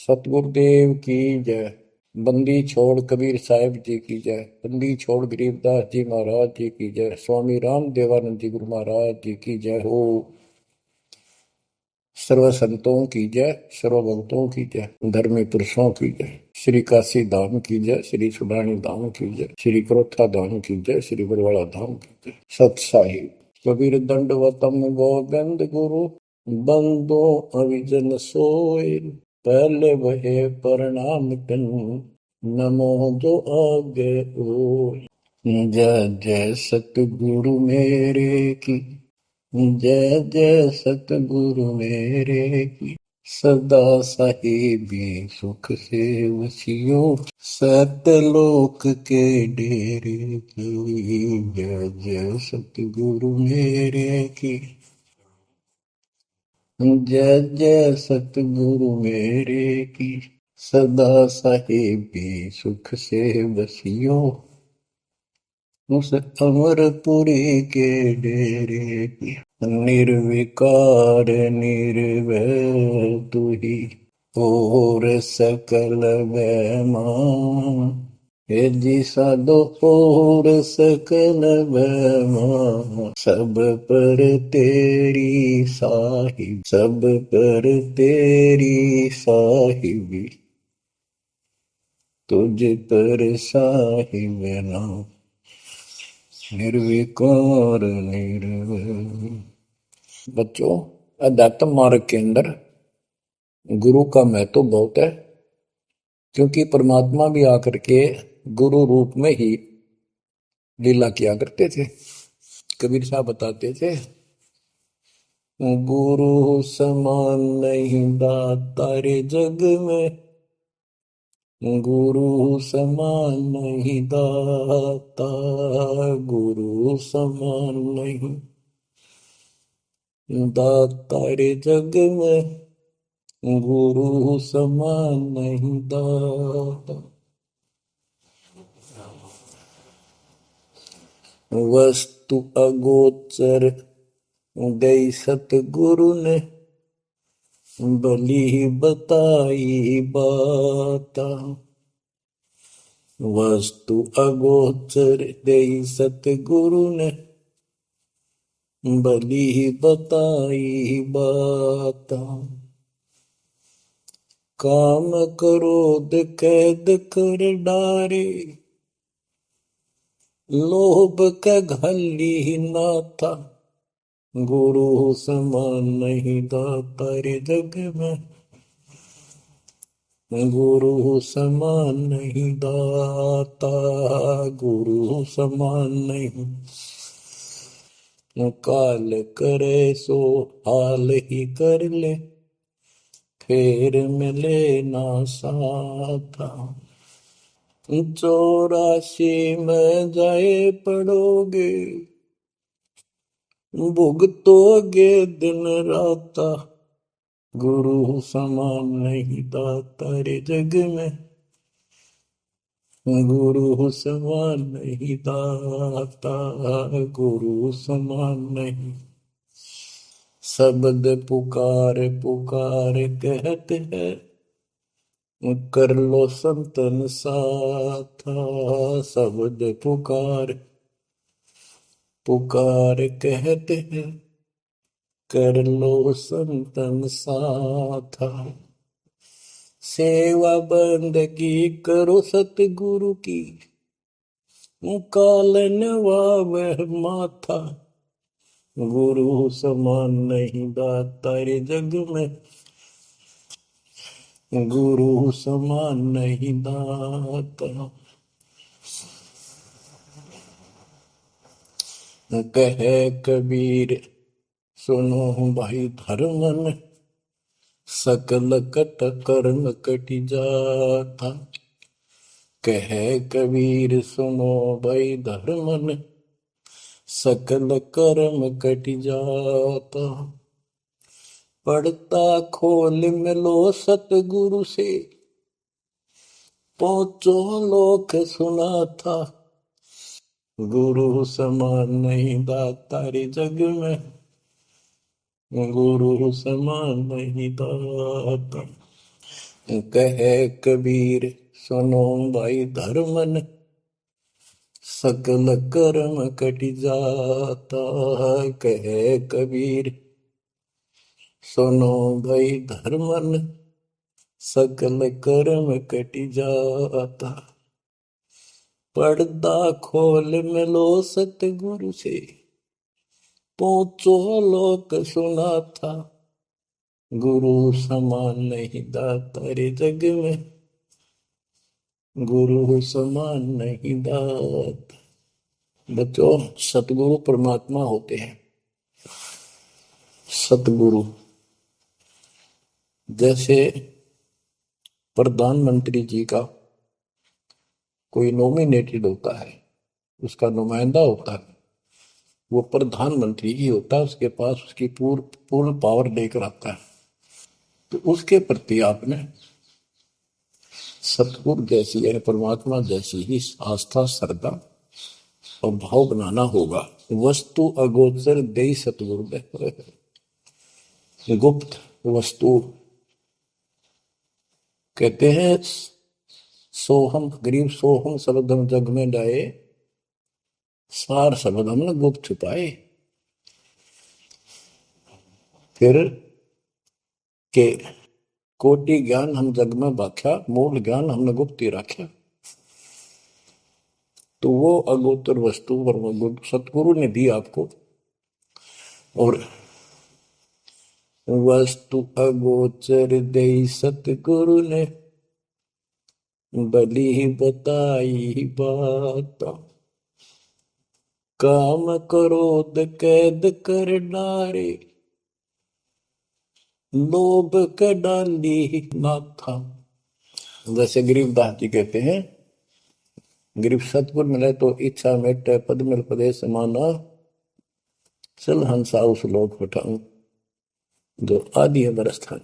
सतगुरुदेव की जय। बंदी छोड़ कबीर साहिब जी की जय। बंदी छोड़ गरीबदास जी महाराज जी की जय। स्वामी राम देवानंद जी गुरु महाराज जी की जय हो। सर्व संतों की जय, सर्व भक्तों की जय, धर्मी पुरुषों की जय। श्री काशी धाम की जय, श्री सुडानी धाम की जय, श्री क्रोथा धाम की जय, श्री बरवाड़ा धाम की जय। सत साहिब कबीर दंडवतम गोविंद गुरु बंदो अविजन सोय। पहले वहे प्रणाम कन नमो जो आगे ओ। जय जय सतगुरु मेरे की जय जय सतगुरु मेरे की। सदा साहिबी सुख से वसियो सतलोक के डेरे की। जय जय सतगुरु मेरे की जय जय सतगुरु मेरे की। सदा साहिबी सुख से वसियो उस अमरपुरी के डेरे की। निर्विकार निर्भय तू ही और सकल वैमान। हे जी साधो और सकल वैमान। सब पर तेरी साहिब, सब पर तेरी साहिबी, तुझ पर साहिब नाम। निर्विकार निर्भय। बच्चों, अध्यात्म मार्ग के अंदर गुरु का महत्व बहुत है, क्योंकि परमात्मा भी आकर के गुरु रूप में ही लीला किया करते थे। कबीर साहब बताते थे, गुरु समान नहीं दाता रे जग में, गुरु समान नहीं दाता, गुरु समान नहीं दाता रे जग में, गुरु समान नहीं दाता। वस्तु अगोचर गई सतगुरु ने, भली बताई बाता। वस्तु अगोचर गई सतगुरु ने, भली बताई बाता। काम क्रोध कैद कर डारे, लोभ का घली ना था, गुरु समान नहीं दाता रे जग में, गुरु समान नहीं दाता, गुरु समान नहीं। काल करे सो हाल ही कर ले, फिर मिले ना साथा। 84 में जाए पड़ोगे, भुगतोगे दिन राता, गुरु समान नहीं दाता रे जग में, गुरु समान नहीं दाता, गुरु समान नहीं। शब्द पुकार पुकार कहते हैं, कर लो संतन साथा। शब्द पुकार पुकार कहते हैं, कर लो संतन साथा। सेवा बंदगी करो सतगुरु की, काल नवावह माथा, गुरु समान नहीं दाता रे जग में, गुरु समान नहीं दाता। कहे कबीर सुनो भाई धर्मन, सकल कट कर्म कटि जाता। कहे कबीर सुनो भाई धर्मन, सकल कर्म कटि जाता। पढ़ता खोल मिलो सतगुरु से, पहुंचो लोक सुना था, गुरु समान नहीं दाता रे जग में, गुरु समान नहीं दाता। कहे कबीर सुनो भाई धर्मन, सकल कर्म कट जाता। कहे कबीर सुनो भाई धर्मन, सकल कर्म कट जाता। पर्दा खोल मिलो सतगुरु से, पहुंचो लोक सुना था। गुरु समान नहीं दाता रे जग में, गुरु समान नहीं दाता। बच्चों, सतगुरु परमात्मा होते हैं। सतगुरु जैसे प्रधानमंत्री जी का कोई नॉमिनेटेड होता है, उसका नुमाइंदा होता है, वो प्रधानमंत्री ही होता है, उसके पास उसकी पूर्ण पावर लेकर आता है। तो उसके प्रति आपने सतगुरु जैसी यानी परमात्मा जैसी ही आस्था, श्रद्धा और भाव बनाना होगा। वस्तु अगोचर दे सतगुरु दे, गुप्त वस्तु कहते हैं। सोहम गरीब सोहम शब्द हम जग में डाए, सार शब्द हमने गुप्त छुपाए। फिर के कोटि ज्ञान हम जग में बाख्या, मूल ज्ञान हमने गुप्त ही रखा। तो वो अगोचर वस्तु सतगुरु ने दी आपको। और वस्तु अगोचर दे सतगुरु ने, बलि बताई बात। काम क्रोध कैद कर डारे, लोभ के डाली माथा। जैसे गरीबदास जी कहते हैं, गरीब सतगुर मिले तो इच्छा मेटे, पद मिल पदे समाना, चल हंसा उस लोक उठाऊं जो आदि अमर स्थान।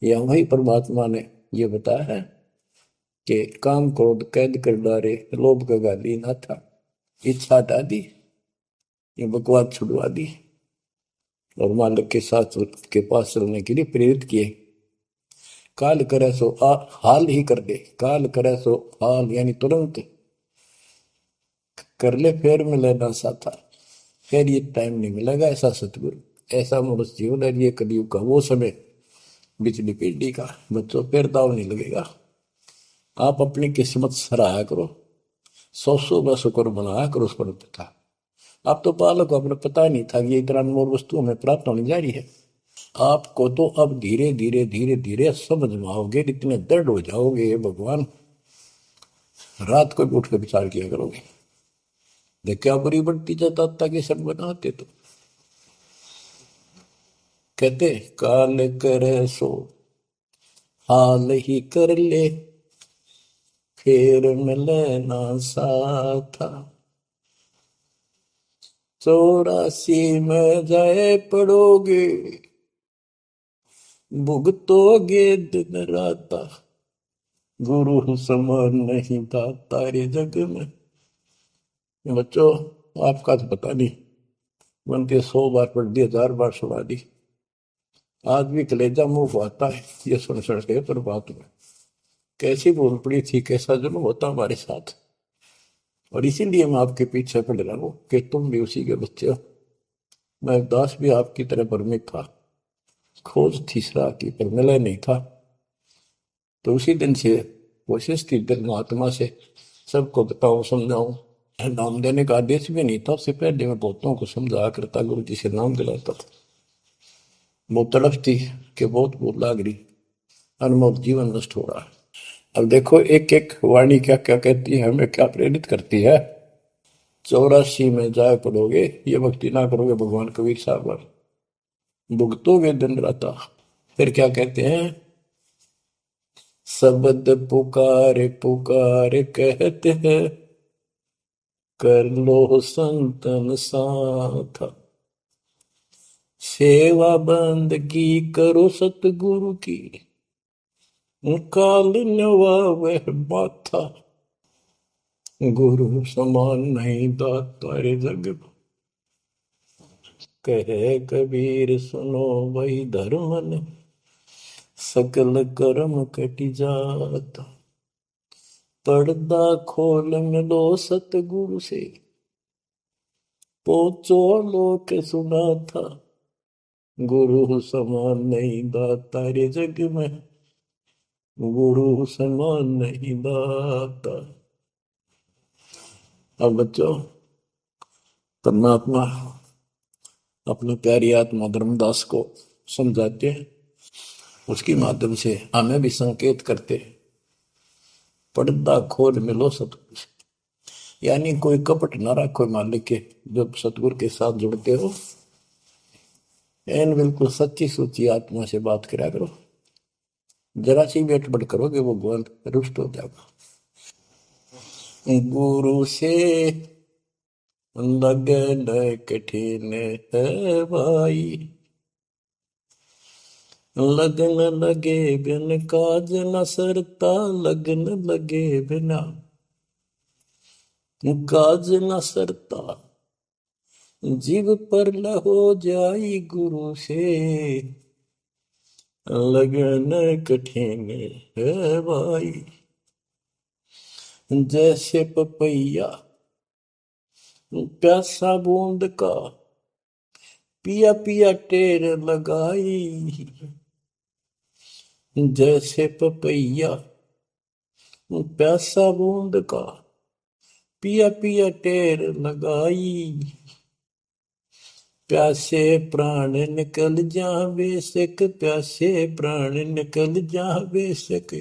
यह वही परमात्मा ने ये बताया है कि काम क्रोध कैद कर डारे, लोभ का गाली ना था, इच्छा हटा दी, ये बकवास छुड़वा दी और मालिक के साथ के पास चलने के लिए प्रेरित किए। काल करे सो हाल ही कर दे, काल करे सो हाल यानी तुरंत कर ले, फिर मिले ना साथा, फिर ये टाइम नहीं मिलेगा। ऐसा सतगुरु, ऐसा मनुष्य जीवन है। ये कलयुग का वो समय, बिजली पीढ़ी का। बच्चों, फिर दाव नहीं लगेगा। आप अपनी किस्मत सराहा करो, 100 शुक्र बनाया करो उस पर था। आप तो बालक को अपने पता नहीं था कि ये इतना अनमोल वस्तु हमें प्राप्त होने जा रही है। आपको तो अब धीरे धीरे धीरे धीरे समझ में आओगे, इतने दृढ़ हो जाओगे, ये भगवान। रात को भी उठ कर विचार किया करोगे, देख क्या बुरी बढ़ती जाता कि सब बनाते। तो कहते काल करे सो हाल ही कर ले, फिर मिले ना साथा। 84 में जाए पड़ोगे, भुगतोगे दिन राता। गुरु समान नहीं दाता रे जग में। बच्चों, आपका तो पता नहीं, बनते 100 बार पढ़ दी, 1000 बार सुना दी, आज भी कलेजा मुंह को आता है ये सुन सुन के। पर बात में कैसी भूल पड़ी थी, कैसा जुल्म होता हमारे साथ। और इसीलिए मैं आपके पीछे पड़ रहा हूँ कि तुम भी उसी के बच्चे हो। मैं दास भी आपकी तरह भ्रमित था, खोज थी सराह की पर मिला नहीं था। तो उसी दिन से कोशिश थी दिल महात्मा से सबको बताऊं, समझाऊं। नाम देने का आदेश भी नहीं था, उससे पहले मैं बहुतों को समझाया करता, गुरु जी से नाम दिलाता था। बहुत तड़फ थी कि बहुत भूल लाग रही, अनमोल जीवन नष्ट हो रहा है। अब देखो एक एक वाणी क्या क्या कहती है, हमें क्या प्रेरित करती है। 84 में जाए पड़ोगे, ये भक्ति ना करोगे भगवान कबीर साहब, भुगतोगे दिन राता। फिर क्या कहते हैं, शब्द पुकार पुकार कहते हैं, कर लो संतन साथ। सेवा बंदगी करो सतगुरु की, काल नवावे माथा। गुरु समान नहीं दाता रे जग में। कहे कबीर सुनो भाई धर्मन, सकल कर्म कट जाता। पर्दा खोल मिलो सतगुरु से, पहुंचो लोक सुना था। गुरु समान नहीं दाता रे जग में, गुरु समान नहीं दाता। अब बच्चों, परमात्मा अपने प्यारी आत्मा धर्मदास को समझाते हैं, उसके माध्यम से हमें भी संकेत करते हैं। पर्दा खोल मिलो सतगुरु से, यानी कोई कपट ना रखो मालिक के। जब सतगुरु के साथ जुड़ते हो, एन बिल्कुल सच्ची सुची आत्मा से बात करा करो। जरा सी भी अटपट करोगे वो भगवान रुष्ट हो जाएगा। गुरु से लगन कठिन है भाई, लगन लगे बिन काज न सरता। लगन लगे बिना काज न सरता, जीव पर लहो जाई गुरु से। लगन कठिन है भाई, जैसे पपैया प्यासा बूंद का, पिया पिया टेर लगाई। जैसे पपैया प्यासा बूंद का, पिया पिया टेर लगाई। प्यासे प्राण निकल जावे सक, प्यासे प्राण निकल जावे सक।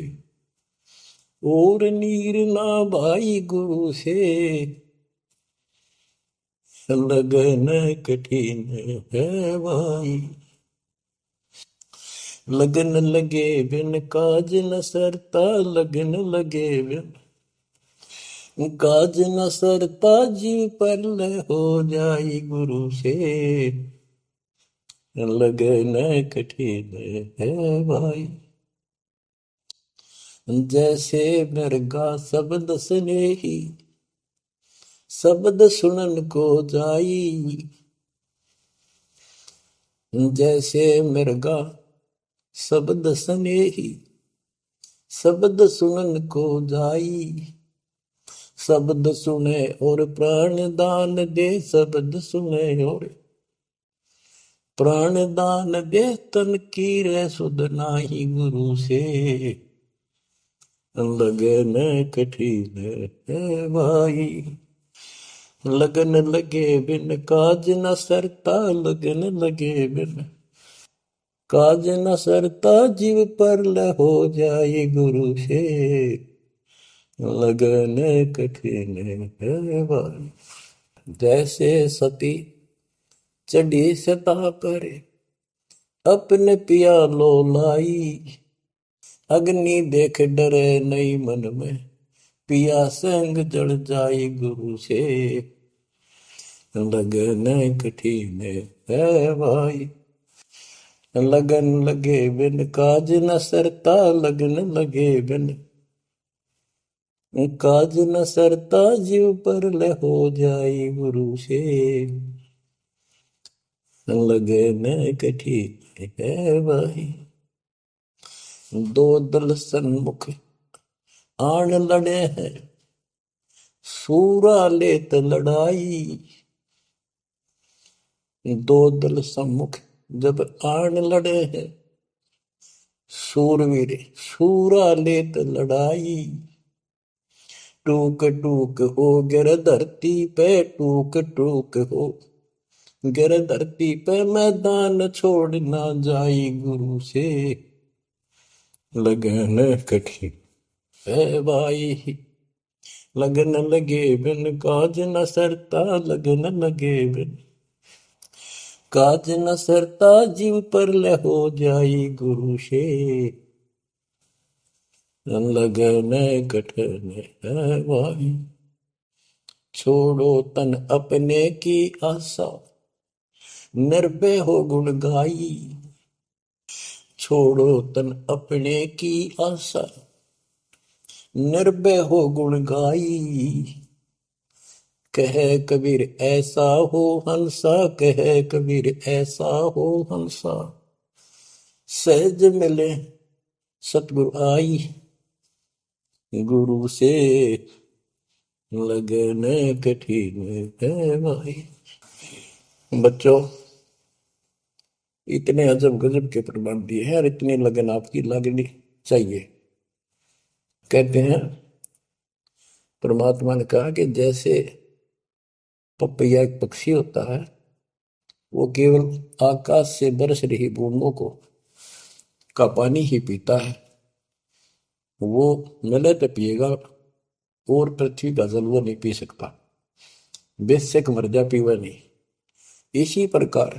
और नीर ना भाई गुरु से, लगन कठिन है भाई। लगन लगे बिन काज न सरता, लगन लगे बिन काज न सरता। जीव पर हो जाई गुरु से, लगन कठिन है भाई। जैसे मृगा शब्द स्नेही, शब्द सुनन को जाई। जैसे मृगा शब्द स्नेही, शब्द सुनन को जाई। शब्द सुने और प्राण दान दे, शब्द सुने और प्राण दान दे। तन की रे सुध नाही गुरु से, लगन कठिन है भाई। लगन लगे बिन काज न सरता, लगन लगे बिन काज न सरता। जीव पर हो जाए गुरु से, लगन कठिन है भाई। जैसे सती चढ़ी सता पर, अपने पिया लो लाई। अग्नि देख डरे नहीं मन में, पिया संग जल जाए गुरु से। लगन कठिन है भाई, लगन लगे बिन काज न सरता। लगन लगे बिन काज न सरता, जीव पर हो जाए गुरु से। लगन कठिन है भाई। दो दल सन्मुख आन लड़े हैं, सूरा लेत लड़ाई। दो दल सम्मुख जब आन लड़े हैं, सूरवीर सूरा लेत लड़ाई। टूक टूक हो गिर धरती पे, टूक टूक हो गिर धरती पे। मैदान छोड़ ना जाई गुरु से, लगन कठिन है भाई। लगन लगे बिन काज न सरता, लगन लगे बिन काज न सरता। जीव पर हो जाई गुरु से, लगन कठिन है भाई। छोड़ो तन अपने की आशा, निर्भय हो गुण गाई। छोड़ो तन अपने की आशा, निर्भय हो गुण गाई। कहे कबीर ऐसा हो हंसा, कहे कबीर ऐसा हो हंसा। सहज मिले सतगुरु आई गुरु से लगन कठिन है भाई। बच्चों, इतने अजब गजब के प्रमाण दिए हैं और इतनी लगन आपकी लगनी चाहिए। कहते हैं परमात्मा ने कहा कि जैसे पपैया एक पक्षी होता है, वो केवल आकाश से बरस रही बूंदों को का पानी ही पीता है, वो मिले तो पिएगा, और पृथ्वी का जल वो नहीं पी सकता, बेशक मर जा पीवा नहीं। इसी प्रकार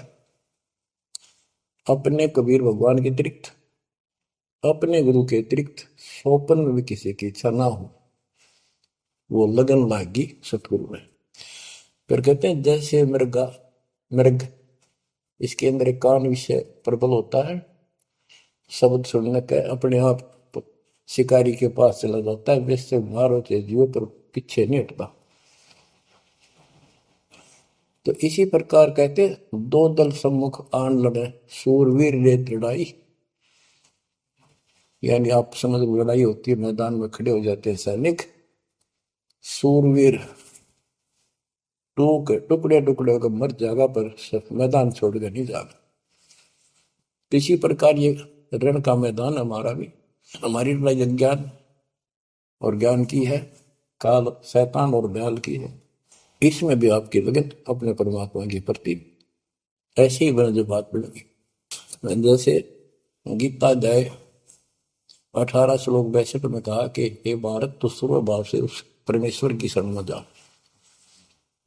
अपने कबीर भगवान के अतिरिक्त, अपने गुरु के अतिरिक्त सोपन में भी किसी की इच्छा ना हो, वो लगन लागी सतगुरु में। फिर कहते हैं जैसे मृग, इसके अंदर एक कान विषय प्रबल होता है, शब्द सुनने का अपने आप शिकारी के पास चला जाता है, वैसे मारो होते जीव पर पीछे नहीं हटता। तो इसी प्रकार कहते दो दल सम्मुख आन लड़े, सूरवीर रेत लड़ाई। यानी आप समझ लड़ाई होती है, मैदान में खड़े हो जाते हैं सैनिक, सूरवीर टुकड़े टुकड़े होकर मर जाएगा, पर मैदान छोड़कर नहीं जाएगा। इसी प्रकार ये रण का मैदान हमारा भी, हमारी लड़ाई अज्ञान और ज्ञान की है, काल शैतान और दयाल की है। इसमें भी आपकी लगन अपने परमात्मा के प्रति ऐसे ही बने जो बात बढ़ेगी। जैसे गीता अध्याय 18 श्लोक 62 में कहा कि हे भारत, तो सर्व भाव से उस परमेश्वर की शरण में जा,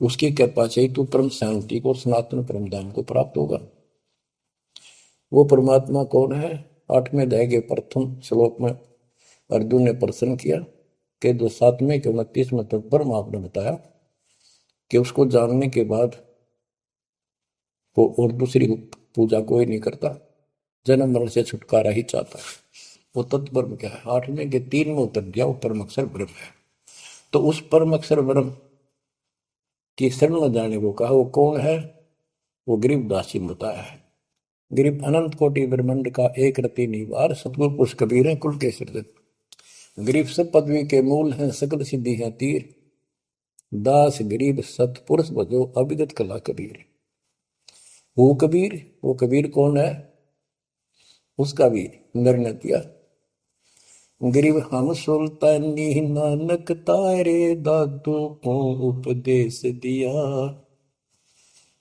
उसकी कृपा से तू परम शांति को, सनातन परम धाम को प्राप्त होगा। वो परमात्मा कौन है? 8वें अध्याय के प्रथम श्लोक में अर्जुन ने प्रश्न किया कि जो 7वें के 29वें तक परम आपने बताया कि उसको जानने के बाद वो और दूसरी पूजा कोई नहीं करता, जन्म मरण से छुटकारा ही चाहता है। वो तत्परम क्या है? 8वें के 3 में उत्तर दिया, वो परम अक्षर ब्रह्म है। तो उस परम अक्षर ब्रह्म की शरण में जाने को कहा। वो कौन है? वो गरीबदास जी बताया है। गरीब अनंत कोटि ब्रह्मांड का एक रति निवार, सतगुरु पुरुष कबीर है कुल के सृजन। गरीब सब पदवी के मूल हैं, सकल सिद्धि है तीर, दास गरीब सतपुरुष भजो, अविगत कला कबीर। वो कबीर कौन है? उसका भी निर्णय किया। गरीब हम सुल्तानी नानक तारे, दादू को उपदेश दिया,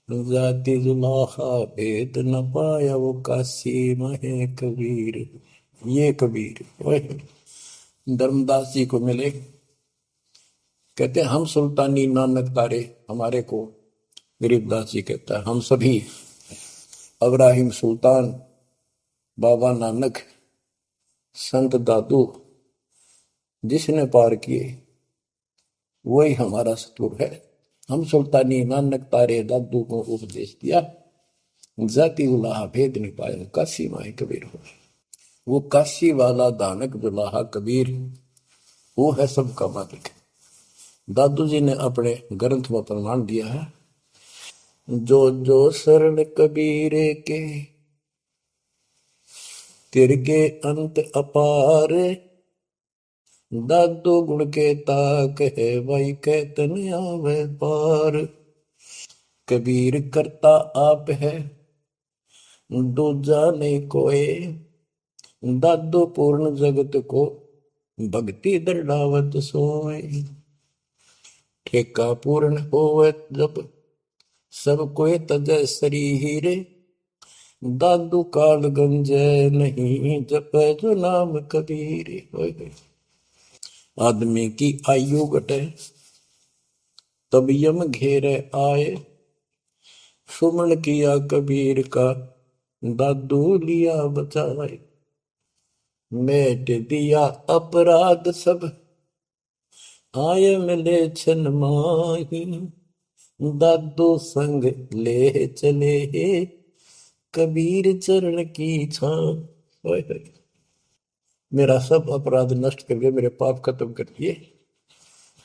जाति जुलाहा भेद न पाया, वो काशी महे कबीर। ये कबीर धर्मदास जी को मिले, कहते हैं हम सुल्तानी नानक तारे, हमारे को गरीबदास जी कहता है हम सभी अब्राहिम सुल्तान, बाबा नानक, संत दादू जिसने पार किए वही हमारा सतगुरु है। हम सुल्तानी नानक तारे, दादू को उपदेश दिया, जाति उलाहा भेद नहीं पाया, काशी माए कबीर हो। वो काशी वाला दानक दुलाहा कबीर, वो है सबका मालिक। दादू जी ने अपने ग्रंथ में प्रमाण दिया है, जो जो शरण कबीरे के, तिरके अंत अपार, दादू गुण के ताक है, भाई कहतन आवे पार। कबीर करता आप है, दूजा नहीं कोई, दादू पूर्ण जगत को, भक्ति दृढ़ावत सोए। ठेका पूर्ण होवे जब, सब कोई तजय शरीर, दादू काल गंजे नहीं, जपे जो नाम कबीर। आदमी की आयु घटे, तब यम घेरे आए, सुमन किया कबीर का, दादू लिया बचाए। मेट दिया अपराध सब, आय मिले छन माही, दादू संग ले चले, कबीर चरण की छां। मेरा सब अपराध नष्ट कर दिए, मेरे पाप खत्म कर दिए,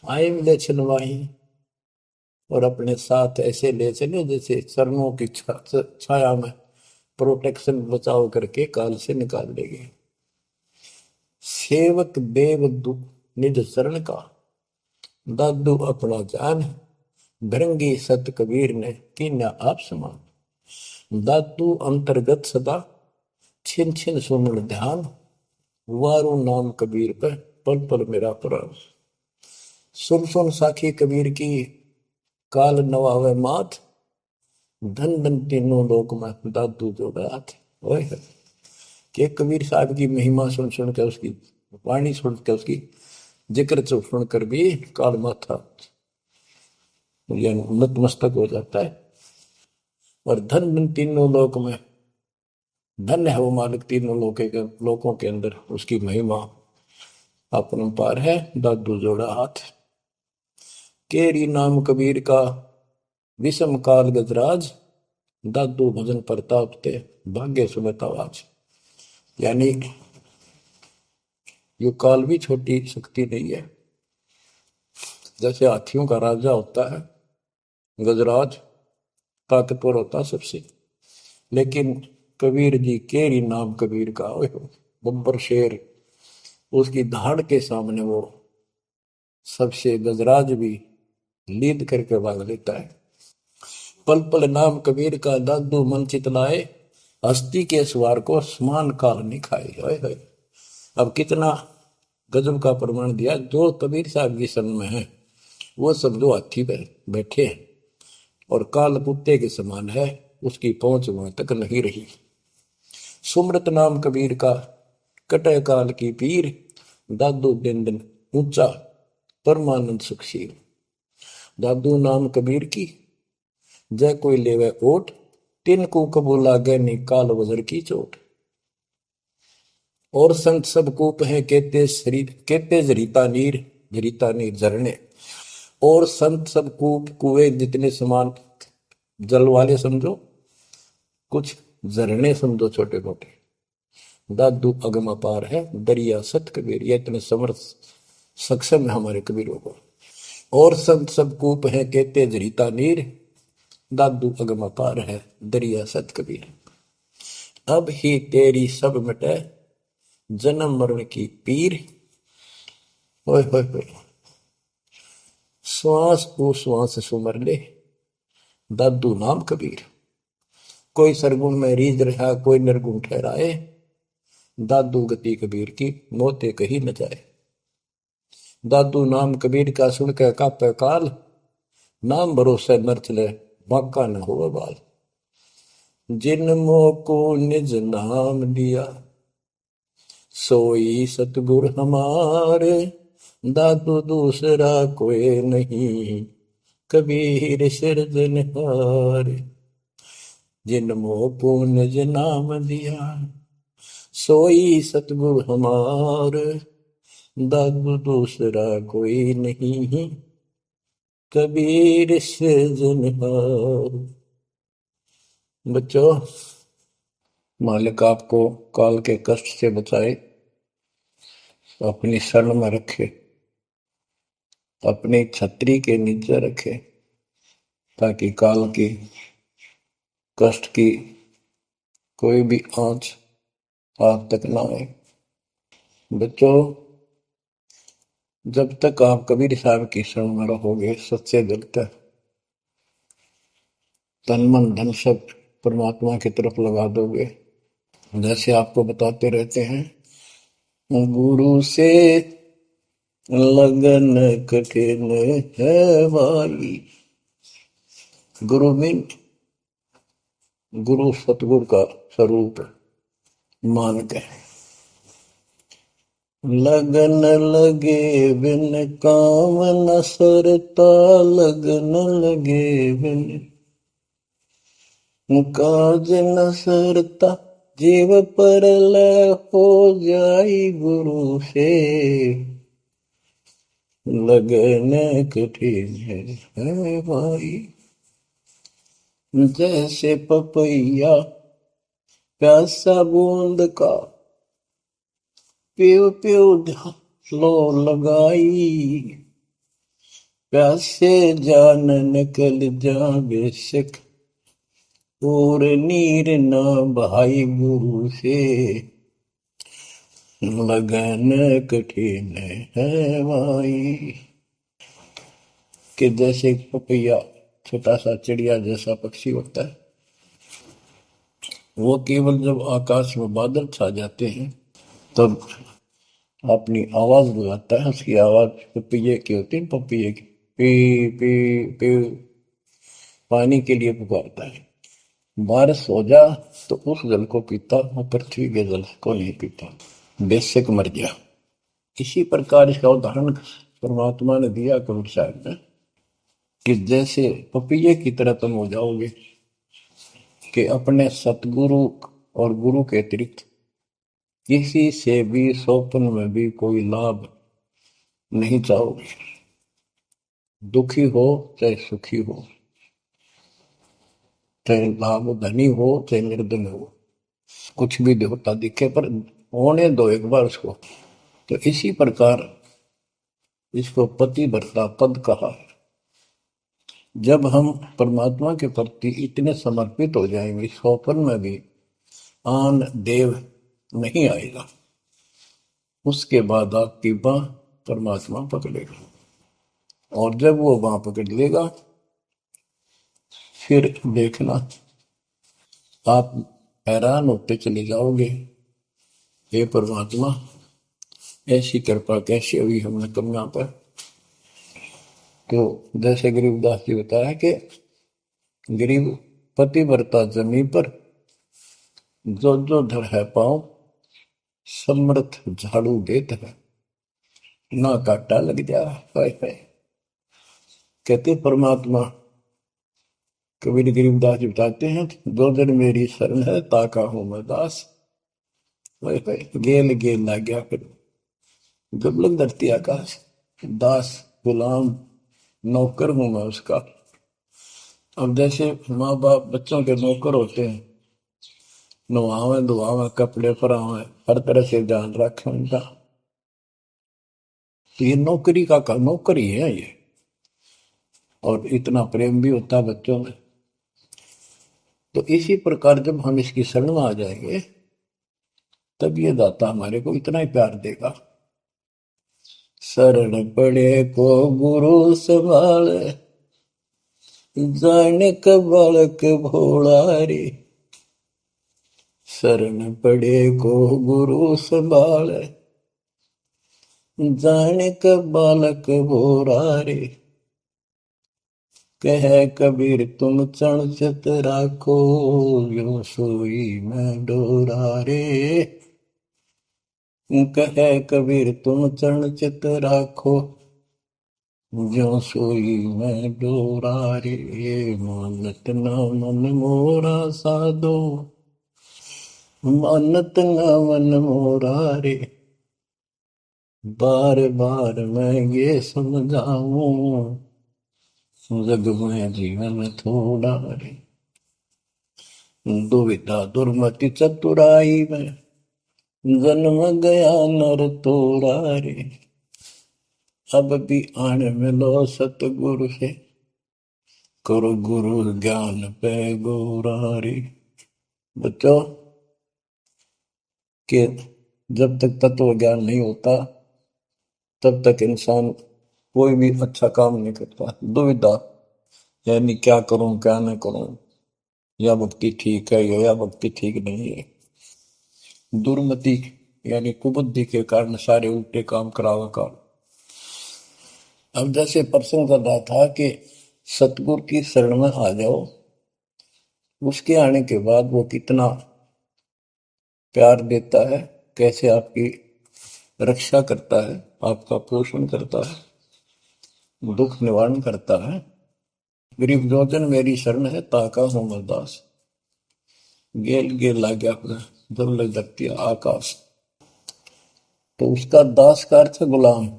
आए मिले छनवाही, और अपने साथ ऐसे ले चले जैसे चरणों की छाया में प्रोटेक्शन बचाव करके काल से निकाल लेंगे। सेवक देव निज शरण का, दादू अपना जान, भृंगी सत कबीर ने कीन्या आप समान। दादू अंतर्गत सदा, छिन छिन सुमन ध्यान, वारू नाम कबीर पे पल पल मेरा प्राण। सुन सुन साखी कबीर की, काल नवावे माथ, धन धन तीनों लोक में दादू जोड़ा हाथ। ओए के कबीर साहब की महिमा सुन सुन के, उसकी वाणी सुन के, उसकी जिक्र सुन कर भी काल माथा नतमस्तक हो जाता है। और धन धन तीनों लोक में, धन्य है वो मालिक तीनों लोकों के अंदर, उसकी महिमा अपरंपार है। दादू जोड़ा हाथ, केरी नाम कबीर का, विषम काल गजराज, दादू भजन प्रताप ते भाग्य सुनत आवाज। यानी यो काल भी छोटी शक्ति नहीं है। जैसे हाथियों का राजा होता है गजराज, ताकतवर होता सबसे, लेकिन कबीर जी, केरी नाम कबीर का, बब्बर शेर, उसकी धाड़ के सामने वो सबसे गजराज भी लीद करके भाग लेता है। पल पल नाम कबीर का, दादू मन चितलाए, हस्ती के सवार को समान काल नहीं खाए। अब कितना गजब का प्रमाण दिया। जो कबीर साहब की शरण में है वो समझो हाथी पर बैठे हैं, और काल कुत्ते के समान है, उसकी पहुंच वहां तक नहीं रही। सुमृत नाम कबीर का, कटे काल की पीर, दादू दिन दिन ऊंचा, परमानंद सुखशील। दादू नाम कबीर की, जय कोई लेवे ओट, तिन को कबूल लागे नी काल वजर की चोट। और संत सब कूप है कहते शरीर, कहते जरीता नीर झरने। और संत सब कूप कुएं जितने समान, जल वाले समझो, कुछ झरने समझो छोटे मोटे। दादू अगम अपार है, दरिया सत कबीर, ये इतने समर्थ सक्षम है हमारे कबीरों को। और संत सब कूप है कहते जरीता नीर, दादू अगम अपार है, दरिया सत कबीर। अब ही तेरी सब मिटे, जन्म मरण की पीर। ओए होए होए, श्वास को श्वास सुमर ले, दादू नाम कबीर। कोई सरगुण में रीझ रहा, कोई निर्गुण ठहराए, दादू गति कबीर की मोते कही न जाए। दादू नाम कबीर का सुन के कापे काल, नाम भरोसे नर चले, बाका न हो बाल। जिन मोह को निज नाम दिया, सोई सतगुर हमारे, दादू दूसरा कोई नहीं, कबीर सिरजनहार। जिन मोह को निज नाम दिया, सोई सतगुर हमारे, दादू दूसरा कोई नहीं, कबीर सिरजनहार। बच्चों, मालिक आपको काल के कष्ट से बचाए, अपनी शरण में रखे, अपनी छतरी के नीचे रखे, ताकि काल की कष्ट की कोई भी आंच आप तक ना आए। बच्चों, जब तक आप कबीर साहब की शरण में रहोगे, सच्चे दिल तक तन मन धन सब परमात्मा की तरफ लगा दोगे। जैसे आपको बताते रहते हैं, गुरु से लगन कठिन है भाई। गुरु मीन गुरु सतगुरु का स्वरूप मान के, लगन लगे बिन काम न सरता, लगन लगे बिन काज न सरता, जीव परल हो जाई गुरु से, लगन कठिन है भाई। जैसे पपैया प्यासा बूंद का, प्यो प्यो लो लगाई, प्यासे जान निकल जा बेशक, और नीर ना बहाई गुरु से। लगन कठिन है माई। कि जैसे पपैया छोटा सा चिड़िया जैसा पक्षी होता है, वो केवल जब आकाश में बादल छा जाते हैं तब अपनी आवाज लगाता है। उसकी आवाज पपैये की होती है, पपैये की पी पी पी, पानी के लिए पुकारता है। बारिश हो जा तो उस जल को पीता, वो पृथ्वी के जल को नहीं पीता, बेशक मर गया। इसी प्रकार इसका उदाहरण परमात्मा ने दिया कबीर साहब ने कि जैसे पपीये की तरह तुम हो जाओगे कि अपने सतगुरु और गुरु के अतिरिक्त किसी से भी स्वप्न में भी कोई लाभ नहीं चाहोगे। दुखी हो चाहे सुखी हो, चाहे लाभ धनी हो चाहे निर्धन हो, कुछ भी देवता दिखे पर होने दो एक बार उसको। तो इसी प्रकार इसको पतिव्रता पद कहा। जब हम परमात्मा के प्रति इतने समर्पित हो जाएंगे, स्वप्न में भी आन देव नहीं आएगा, उसके बाद आपकी बाह परमात्मा पकड़ेगा। और जब वो बाह पकड़ लेगा फिर देखना आप हैरान होते चले जाओगे, हे परमात्मा ऐसी कृपा कैसी हुई हमने कन्या पर। तो जैसे गरीबदास जी बताया कि गरीब पतिव्रता जमी पर जो जो धर है पाँव, समर्थ झाड़ू देत है ना काटा लग जा। कहते परमात्मा कबीर गरीबदास जी बताते हैं, दो दिन मेरी शरण है ताका हूं मैं दास। गेल गेल ला गया फिर जब लग धरती आकाश, दास गुलाम नौकर हूं मैं उसका। अब जैसे माँ बाप बच्चों के नौकर होते हैं, नवावे धुआवे कपड़े परावे हर तरह से ध्यान रखें उनका, तो ये नौकरी का नौकरी है ये। और इतना प्रेम भी होता है बच्चों में। तो इसी प्रकार जब हम इसकी शरण में आ जाएंगे तब ये दाता हमारे को इतना ही प्यार देगा। शरण पड़े को गुरु संभाले, जाने का बालक भोला रे। शरण पड़े को गुरु संभाले, जाने का बालक भोला रे। कह कबीर तुम चण चित राखो, यो सोई मैं डोरा रे। कह कबीर तुम चरण चित राखो, जो सोई मैं डोरा रे। मानत न मन मोरा साधो, मानत न मन मोरा रे। बार बार मैं ये समझाऊं, जग में जीवन थोड़ा रे। दुविधा दुर्मति चतुराई में, जन्म गया नर तोड़ा रे। अब भी आन मिलो सतगुरु से, करो गुरु ज्ञान पे गोरा रे। बच्चों के जब तक तत्व ज्ञान नहीं होता तब तक इंसान कोई भी अच्छा काम नहीं करता। दुविधा यानी क्या करूं क्या नहीं करूं, या भक्ति ठीक है या भक्ति ठीक नहीं है। दुर्मति यानी कुबुद्धि के कारण सारे उल्टे काम करावा काम। अब जैसे प्रसंग कर रहा था कि सतगुरु की शरण में आ जाओ, उसके आने के बाद वो कितना प्यार देता है, कैसे आपकी रक्षा करता है, आपका पोषण करता है, दुख निवारण करता है। गरीब जोजन मेरी शरण है ताका हूं मैं दास, गेल गेल ला गया जब लग धरती आकाश। तो उसका दास का अर्थ गुलाम,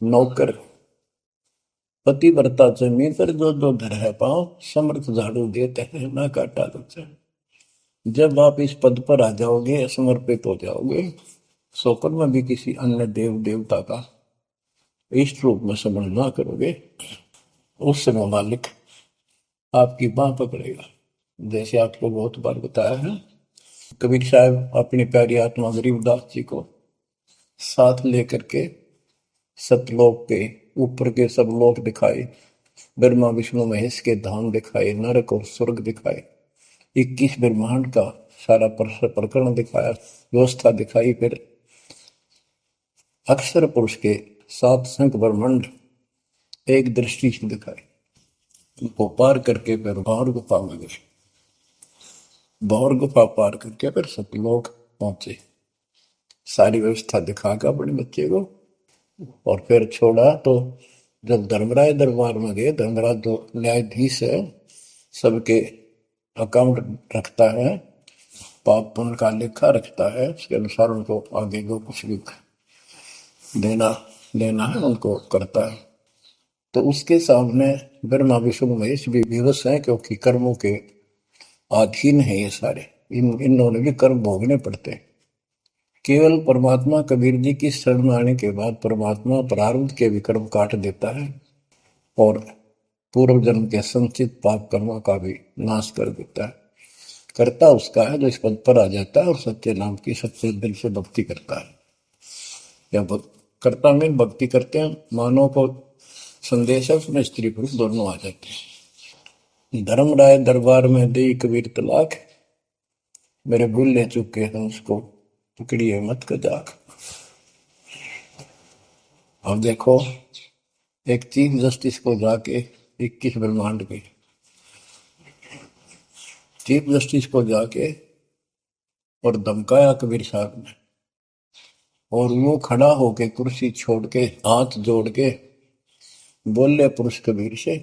नौकर। पतिव्रता जमी पर जो जो धर है पाँव, समर्थ झाड़ू देते हैं ना काटा लगता है। जब आप इस पद पर आ जाओगे, समर्पित हो जाओगे, स्वप्न में भी किसी अन्य देव देवता का इष्ट रूप में समझ ना करोगे, उस समय मालिक आपकी बाह पकड़ेगा। जैसे आपको बहुत बार बताया है कबीर साहब अपनी प्यारी आत्मा गरीबदास जी को साथ लेकर के सतलोक के ऊपर के सब लोक दिखाए, ब्रह्मा विष्णु महेश के धाम दिखाए, नरक और स्वर्ग दिखाए, 21 ब्रह्मांड का सारा प्रकरण दिखाया, व्यवस्था दिखाई। फिर अक्षर पुरुष के 7 संख ब्रह्मांड एक दृष्टि से दिखाए। उनको पार करके फिर भौर गुफा में गए, भौर गुफा पार करके फिर सतलोक पहुंचे। सारी व्यवस्था दिखाकर अपने बच्चे को और फिर छोड़ा। तो जब धर्मराय दरबार में गए, धर्मराज जो न्यायाधीश है, सबके अकाउंट रखता है, पाप पुण्य का लेखा रखता है, उसके अनुसार उनको आगे जो कुछ भी देना लेना है उनको करता है। तो उसके सामने ब्रह्मा विष्णु महेश भी विवश हैं, क्योंकि कर्मों के अधीन है ये सारे, इन्होंने भी कर्म भोगने पड़ते हैं। केवल परमात्मा कबीर जी की शरण में आने के बाद परमात्मा प्रारब्ध के भी कर्म काट देता है और पूर्व जन्म के संचित पाप कर्मों का भी नाश कर देता है। करता उसका है जो इस पद पर आ जाता है और सच्चे नाम की सच्चे दिल से भक्ति करता है। या करता में भक्ति करते हैं, मानव को संदेश है, उसमें स्त्री पुरुष दोनों आ जाते हैं। धर्मराय दरबार में दे कबीर तलाक, मेरे भूल ले चुके हैं उसको पकड़िए मत कजाक। अब देखो, एक चीफ जस्टिस को जाके 21 ब्रह्मांड के चीफ जस्टिस को जाके और धमकाया कबीर साहब ने, और वो खड़ा होके कुर्सी छोड़ के हाथ जोड़ के बोले पुरुष कबीर से,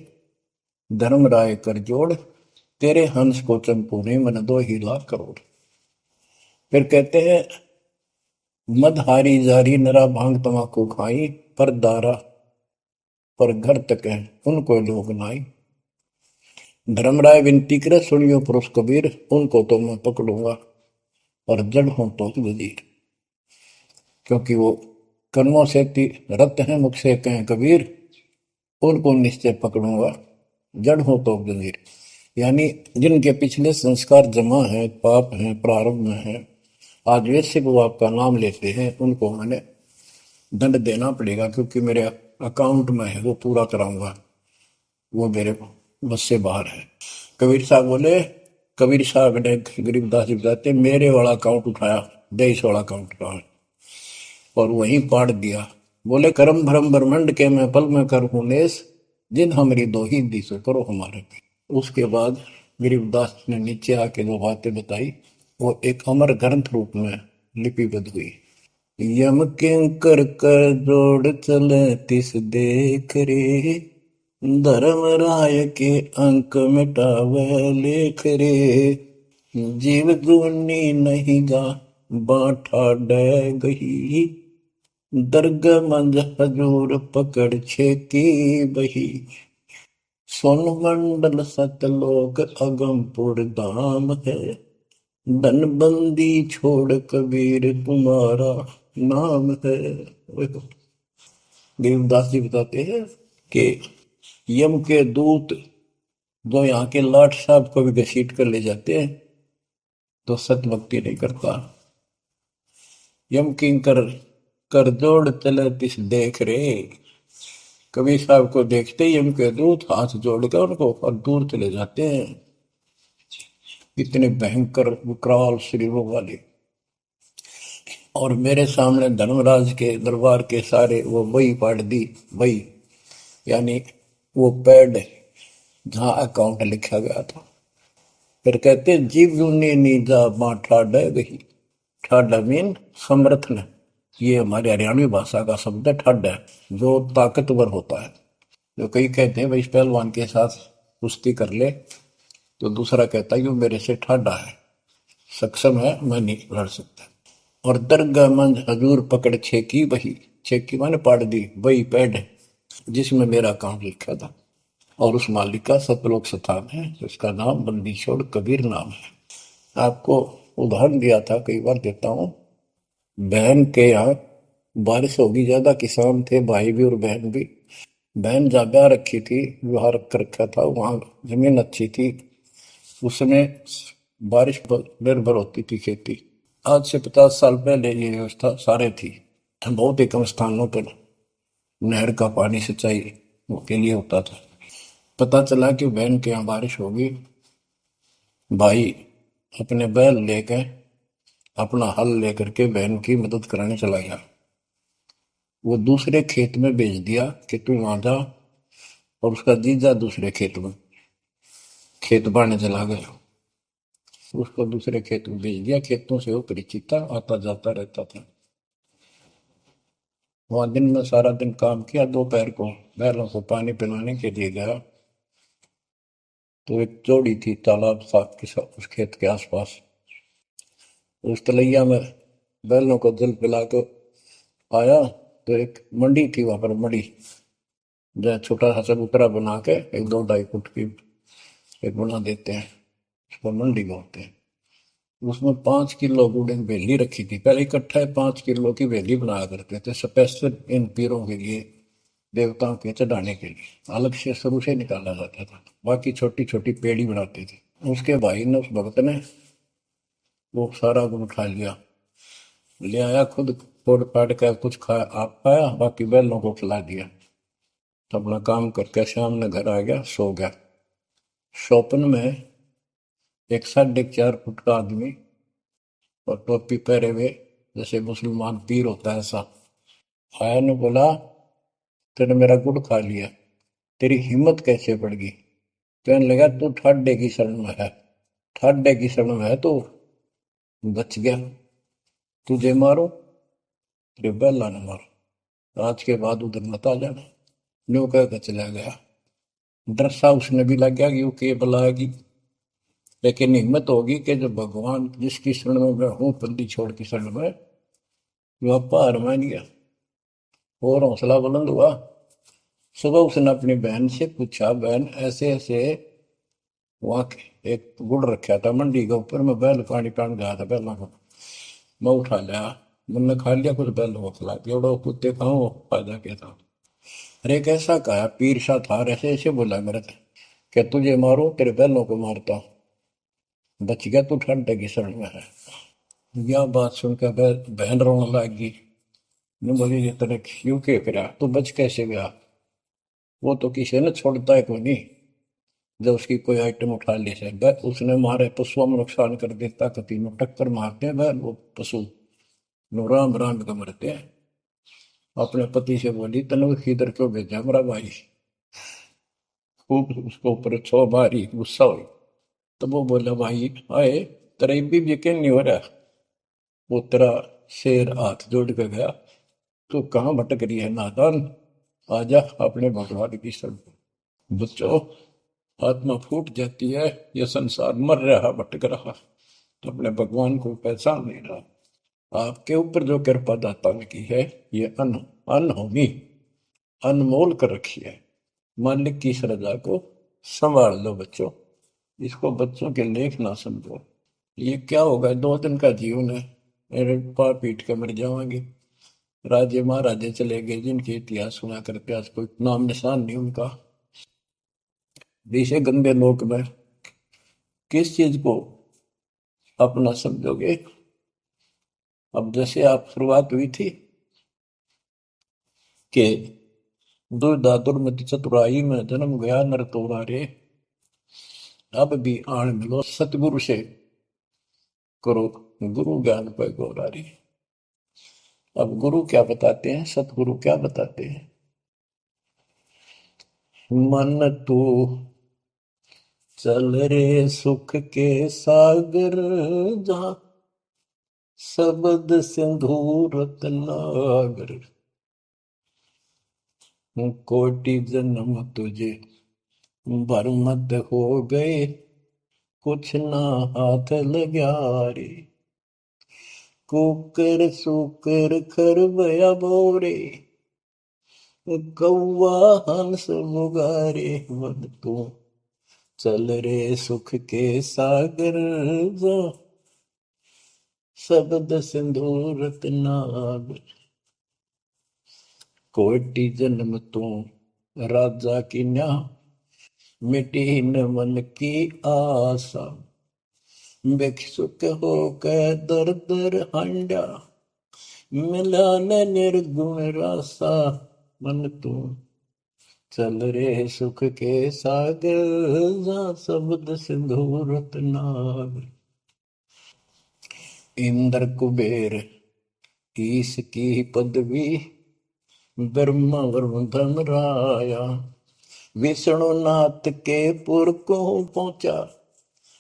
धर्मराय कर जोड़, तेरे हंस को चंपू ने मन 2 ही लाख करोड़। फिर कहते हैं, मद हारी जारी नरा भांग तमाकू खाई, पर दारा पर घर तक है उनको लोग नाई। धर्मराय विनती करे, सुनियो पुरुष कबीर, उनको तो मैं पकड़ूंगा और जड़ हूं तो वजीर। क्योंकि वो कर्मों से रत हैं, मुख से कहें कबीर, उनको निश्चय पकड़ूंगा, जड़ हो तो वजीर। यानी जिनके पिछले संस्कार जमा है, पाप है, प्रारंभ में है, आज वैसे वो आपका नाम लेते हैं, उनको मैंने दंड देना पड़ेगा, क्योंकि मेरे अकाउंट में है, वो पूरा कराऊंगा, वो मेरे बस से बाहर है। कबीर साहब बोले, कबीर साहब ने गरीबदास जी बताते, मेरे वाला अकाउंट उठाया, 23 वाला अकाउंट का, और वहीं पाड़ दिया। बोले, करम भरम ब्रह्मंड के मैं पल में कर हूं नेस, जिन हमारी 2 ही दी सो करो हमारे पे। उसके बाद गरीबदास ने नीचे आके जो बातें बताई वो एक अमर ग्रंथ रूप में लिपिबद्ध हुई। यम किंकर कर जोड़ चले तिस देख रे, धर्म राय के अंक मिटावे लेख रे, जीव जूनी नहीं गा बाठा डे गही, दर्ग मंज हजूर पकड़ छेकी बही, सोन मंडल सतलोक अगमपुर धाम है, धनबंदी छोड़ कबीर तुम्हारा नाम है। देवदास जी बताते हैं कि यम के दूत जो यहाँ के लाट साहब को भी घसीट कर ले जाते हैं तो सत भक्ति नहीं करता। यम किंकर कर जोड़ चले तिस देख रे, कबीर साहब को देखते ही यम के दूत हाथ जोड़कर उनको और दूर चले जाते हैं। इतने भयंकर विकराल शरीरों वाले, और मेरे सामने धर्मराज के दरबार के सारे वो बही पाड़ दी। बही यानी वो पैड जहां अकाउंट लिखा गया था। फिर कहते जीव जूनी नीजा मां ठाडा गही, ठाडा मीन समर्थन, ये हमारे हरियाणवी भाषा का शब्द है ठाडा, जो ताकतवर होता है। जो कई कहते हैं भाई इस पहलवान के साथ कुश्ती कर ले, तो दूसरा कहता है ये मेरे से ठाडा है, सक्षम है, मैं नहीं लड़ सकता। और दरगाह मंज हजूर पकड़ छेकी बही, छेकी माने पाड़ दी, बही पैड है जिसमें मेरा अकाउंट लिखा था, और उस मालिक का सतलोक स्थान है, उसका नाम बंदी छोड़ कबीर नाम है। आपको उदाहरण दिया था, कई बार देता हूं। बहन के यहाँ बारिश होगी ज्यादा, किसान थे, भाई भी और बहन भी। बहन जगह रखी थी, विवाह रख रखा था, वहां जमीन अच्छी थी, उसमें बारिश पर निर्भर होती थी खेती। आज से 50 साल पहले ये व्यवस्था सारे थी। बहुत ही कम स्थानों पर नहर का पानी सिंचाई के लिए होता था। पता चला कि बहन के यहाँ बारिश होगी, भाई अपने बैल लेकर, अपना हल लेकर के बहन की मदद कराने चला गया। वो दूसरे खेत में भेज दिया कि तू वहां जा, और उसका जीजा दूसरे खेत में खेत बांटने चला गया। उसको दूसरे खेत में भेज दिया। खेतों से वो परिचित था, आता जाता रहता था। वहां दिन में सारा दिन काम किया। दोपहर को बैलों को पानी पिलाने के लिए गया, तो एक जोड़ी थी तालाब साथ के साथ उस खेत के आसपास। उस तलैया में बैलों को जल पिला कर आया, तो एक मंडी थी वहां पर। मंडी जहाँ छोटा सा चबूतरा बना के 1-2-2.5 फुट की एक बना देते हैं, उसको मंडी बोलते हैं। उसमें 5 किलो गुड़ की वेली रखी थी। पहले इकट्ठा 5 किलो की वेली बनाया करते थे, स्पेशल इन पीरों के लिए, देवताओं के चढ़ाने के लिए अलग से शुरू से निकाला जाता था। बाकी छोटी छोटी पेड़ी बनाते थे। उसके भाई ने, उस भक्त ने, वो सारा गुड़ खा लिया। ले आया, खुद फोड़ फाड़ कर कुछ खा आप खाया, बाकी बैलों को खिला दिया। तो अपना काम करके शाम में घर आ गया, सो गया। स्वप्न में एक 4.5 फुट का आदमी और टोपी पहरे हुए, जैसे मुसलमान पीर होता है ऐसा, आया ने बोला, तूने मेरा गुड़ खा लिया, तेरी हिम्मत कैसे बढ़ गई? कहने लगा, तू ठाड्डे की शरण में है, ठाड्डे की शरण में है तो बच गया। तुझे मारो, तेरे बैला ने मारो, आज के बाद उधर मत आ जाना। न्यू कहकर चला गया। डर सा उसने भी लग गया कि वो के बुलाएगी, लेकिन हिम्मत होगी कि जब भगवान जिसकी शरण में मैं हूँ, बंदी छोड़ की शरण में, वो आपा हार मान गया और हौसला बुलंद हुआ। सुबह उसने अपनी बहन से पूछा, बहन ऐसे ऐसे, वहां एक गुड़ रखा था मंडी के ऊपर, मैं बैल पानी पान गया था बैलों को, मैं उठा लिया, मैंने खा लिया, कुछ बैलों को खिला दिया, उड़ा कुत्ते खाओ, फायदा क्या था? अरे कैसा कहा, पीर सा था, ऐसे ऐसे बोला मेरे से, क्या तुझे मारो, तेरे बैलों को मारता हूं, बच गया तू ठंडे की शरण में है। यह बात सुनकर बहन रोने लगी। ने बोली, ये तेरे क्यों के फिरा, तू बच कैसे गया? वो तो किसी ने छोड़ता है कोई नहीं, जब उसकी कोई आइटम उठा ली से उसने मारे पशुओं में नुकसान कर देता, कभी में टक्कर मारते हैं बैल, वो पशु नो राम राम का मरते हैं। अपने पति से बोली, तने किधर क्यों भेजा मेरा भाई? खूब उसको ऊपर छो मारी, गुस्सा हुई। तब वो बोला, भाई आए, तेरा भी यकीन नहीं हो रहा? वो तेरा शेर हाथ जोड़ के गया, तू कहाँ भटक रही है नादान, आजा अपने भगवान की शरण। बच्चों, आत्मा फूट जाती है, यह संसार मर रहा, भटक रहा, तो अपने भगवान को पहचान नहीं रहा। आपके ऊपर जो कृपा दाता ने की है, ये अनहोनी, अनमोल कर रखी है। मालिक की श्रद्धा को संभाल लो बच्चों, इसको बच्चों के लेख ना समझो। ये क्या होगा, 2 दिन का जीवन है, मेरे पार पीट के मर जाओगे। राजे महाराजे चले गए, जिनके इतिहास सुना करके आज कोई नाम निशान नहीं उनका। इसे गंदे लोक में किस चीज को अपना समझोगे? अब जैसे आप शुरुआत हुई थी कि दुर्दातुर मति चतुराई में जन्म गया नर तोरा रे, अब भी आण मिलो सतगुरु से, करो गुरु ज्ञान पर गौरारी। अब गुरु क्या बताते हैं, सतगुरु क्या बताते हैं? मन तू चल रे सुख के सागर, जहाँ शब्द सिंधु रत्नागर, कोटि जन्म तुझे बरमद हो गए, कुछ ना हाथ लग्या रे, कुकर सुकर खरबया बोरे, कौआ हंस मुगारे। मन तू चल रे सुख के सागर, जो शब्द सिंधु रत्नागर, कोटि जन्म तू राजा की न्या, मिटी न मन की आशा, भिक्षुक हो के दर दर हांडा, मिला न निर्गुण रासा। मन तू चल रे सुख के सागर, जा शब्द सिंधु रत्नागर। इंद्र कुबेर ईश की पदवी, ब्रह्मा वरुण धन राया। विष्णु नाथ के पुर को पहुंचा,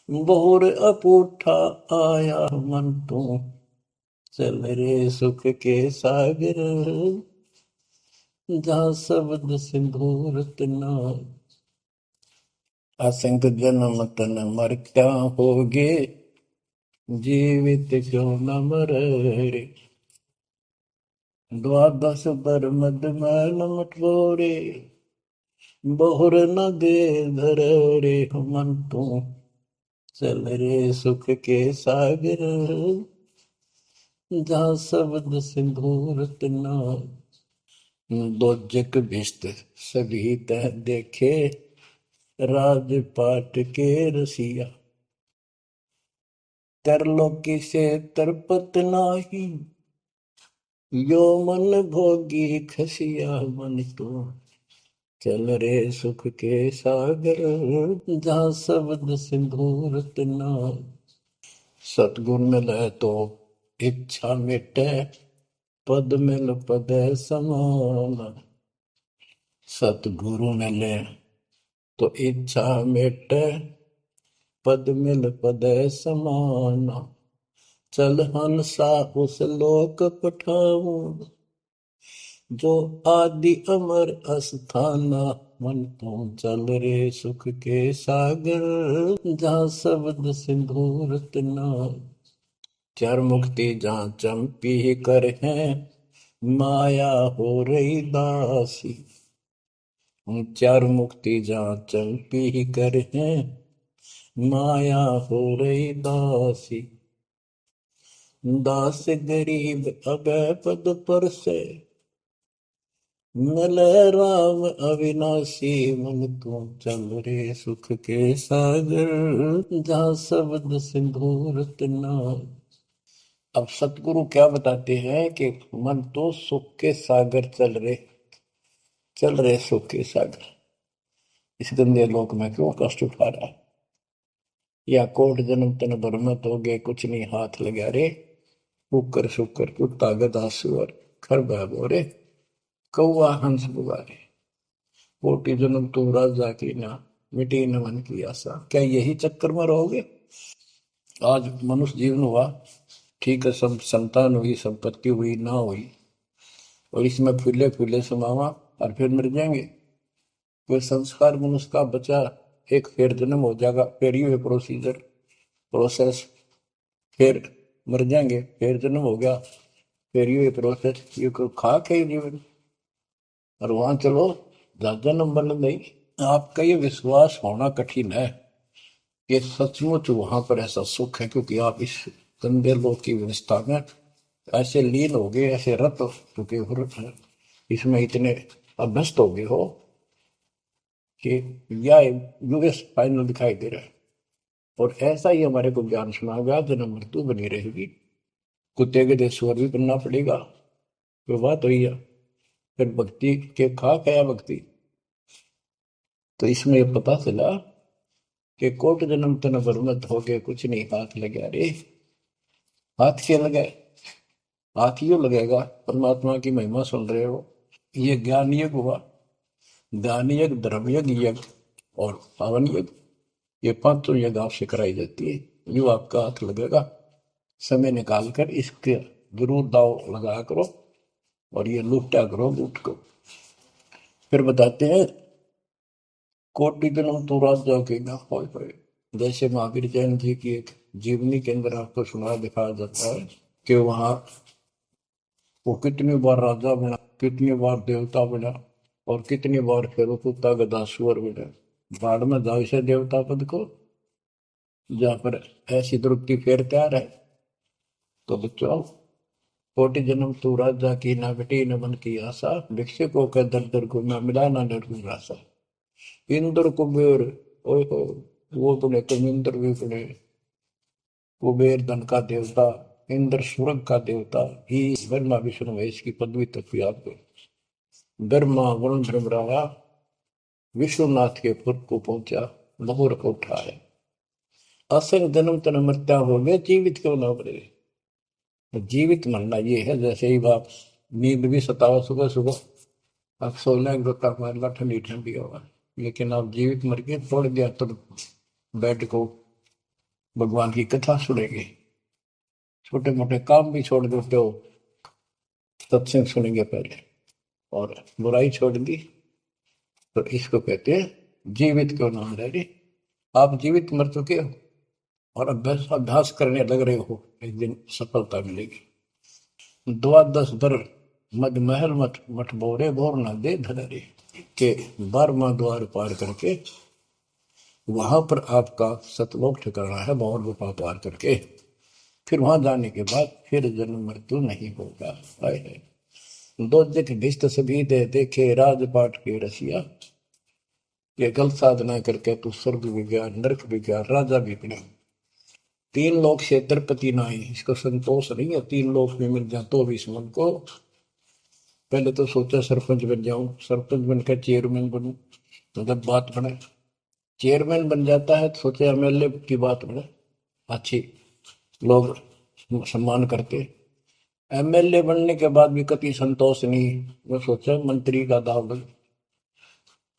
बोर अपूठा आया। मन तू चल रे सुख के सागर, जा शब्द सिंधु रत्ना। असंग जन्म तन मर क्या होगे, जीवित क्यों न मरे रे। द्वादश बर मद मैल मटोरे, बहुर न दे धर रे। मन तू चल रे सुख के सागर, जा शब्द सिंधु रत्ना। दोजक भिष्ट सभी तह देखे, राजपाट के रसिया। तरलोकी से तरपत नाही, यो मन भोगी खसिया। मन तो चल रे सुख के सागर, जहाँ शब्द सिंधु रत्ना। सतगुण मिले तो इच्छा मिटे, पद मिल पद समान। सतगुरु मिले तो इच्छा मिटे, पद मिल पद समान। चल हंसा उस लोक पठाऊं, जो आदि अमर अस्थाना। मन तो चल रे सुख के सागर, जहाँ शब्द सिंधु रत्ना। चार मुक्ति जहाँ चंपी कर है, माया हो रही दासी। चार मुक्ति जहाँ चंपी कर है, माया हो रही दासी। दास गरीब अभय पद पर से, मिले राम अविनाशी। मन तू चल रे सुख के सागर, जहाँ शब्द सिंधु रत्ना। अब सतगुरु क्या बताते हैं कि मन तो सुख के सागर चल रहे सुख के सागर। इस गंदे लोक में क्यों कष्ट उठा रहा है? या कोट जन्म तन भर में तो गए, कुछ नहीं हाथ लगा रे। कुकर शुकर कुत्ता गधा सुअर, खरबा बोरे, कौआ हंस बुगारे। कोटि जन्म तू राजा की ना, मिटी न मन की आशा। क्या यही चक्कर में रहोगे? आज मनुष्य जीवन हुआ, ठीक है, सब संतान हुई, संपत्ति हुई ना हुई, और इसमें फूले फूले समावा और फिर मर जाएंगे। कोई संस्कार मनुष्य का बचा, एक फिर जन्म हो जाएगा, फिर ये प्रोसीजर प्रोसेस, फिर मर जाएंगे, फिर जन्म हो गया, फिर ये प्रोसेस। ये कोई खाक है जीवन? और वहां चलो ज्यादा नंबर नहीं। आपका ये विश्वास होना कठिन है कि सचमुच वहां पर ऐसा सुख है, क्योंकि आप इस गंदे लोक की व्यवस्था में ऐसे लीन हो गए, ऐसे रत हो चुके हो, इसमें इतने अभ्यस्त हो गए हो कि यह यूएस फाइनल दिखाई दे रहा है। और ऐसा ही हमारे को ज्ञान सुना गया, जन्म मृत्यु बनी रहेगी, कुत्ते के देशवर भी बनना पड़ेगा। तो बात हुई है, फिर भक्ति के खाक है भक्ति। तो इसमें यह पता चला कि कोट जन्म तन बरमत हो गए, कुछ नहीं हाथ लगे। अरे हाथ क्या लगे? हाथ यूं लगेगा, परमात्मा की महिमा सुन रहे हो। ये ज्ञान यज्ञ हुआ, ज्ञान यज्ञ, धर्म यज्ञ, यज्ञ और पावन यज्ञ, ये पांचों यज्ञ आपसे कराई जाती है। यूं आपका हाथ लगेगा, समय निकाल कर इसके जरूर दाव लगा करो, और ये लूटा करो लूट को। फिर बताते हैं, कोटि जन्म तू राजा के ना होए। जैसे महावीर जैन जी की एक जीवनी के अंदर आपको सुना दिखाया जाता है कि वहां वो कितनी बार राजा बना, कितनी बार देवता बना, और कितनी बार फिर वो कुत्ता गधा सुअर बना। बाढ़ में जाओ इसे देवता पद को, जहां पर ऐसी द्रुपति फिर तैयार है। तो बच्चों, कोटि जन्म तू राजा की ना बेटी न मन की आशा, भिक्षुक होकर दर दर घूमा, मिला ना निर्गुण रासा। इंद्र कुबेर, ओए हो, वो बने कमिंद्र भी बने, कुबेर धन का देवता, इंद्र स्वर्ग का देवता, ही ब्रह्मा विष्णु महेश की पदवी तक भी आपको ब्रह्मा वरुण ब्रह्मरावा विश्वनाथ के पुर को पहुंचा, बहुर को उठाया। असंग जन्म तन मृत्या हो गए, जीवित क्यों ना मरे। तो जीवित मरना ये है, जैसे ही आप नींद भी सताओ सुबह सुबह, आप सो लेंगे तो तक मारना ठंडी ठंडी होगा, लेकिन आप जीवित मर के छोड़ दिया तो बैठ को भगवान की कथा सुनेंगे, छोटे मोटे काम भी छोड़ देते हो, सत्संग सुनेंगे पहले, और बुराई छोड़ दी, तो इसको कहते हैं जीवित क्यों ना मरे। आप जीवित मर चुके हो और अभ्यास अभ्यास करने लग रहे हो, एक दिन सफलता मिलेगी। द्वादश दर मद महल मठ मठ बोरे बोर न दे धरे के 12वां द्वार पार करके वहां पर आपका सतलोक ठिकाना है, भौर गुफा पार करके फिर वहां जाने के बाद फिर जन्म मृत्यु नहीं होगा। है दो जग भिष्ट सभी दे देखे राजपाट के रसिया, ये गलत साधना करके तू स्वर्ग भी गया, नरक भी गया, राजा भी बना, तीन लोग क्षेत्रपति ना ही, इसको संतोष नहीं है। तीन लोग में मिल जाए तो भी इस मन को, पहले तो सोचा सरपंच बन जाऊं, सरपंच बनकर चेयरमैन बनूं, तो जब बात बने चेयरमैन बन जाता है तो सोचे एमएलए की बात बने, अच्छी लोग सम्मान करते। एमएलए बनने के बाद भी कभी संतोष नहीं, मैं सोचा मंत्री का दाव बन,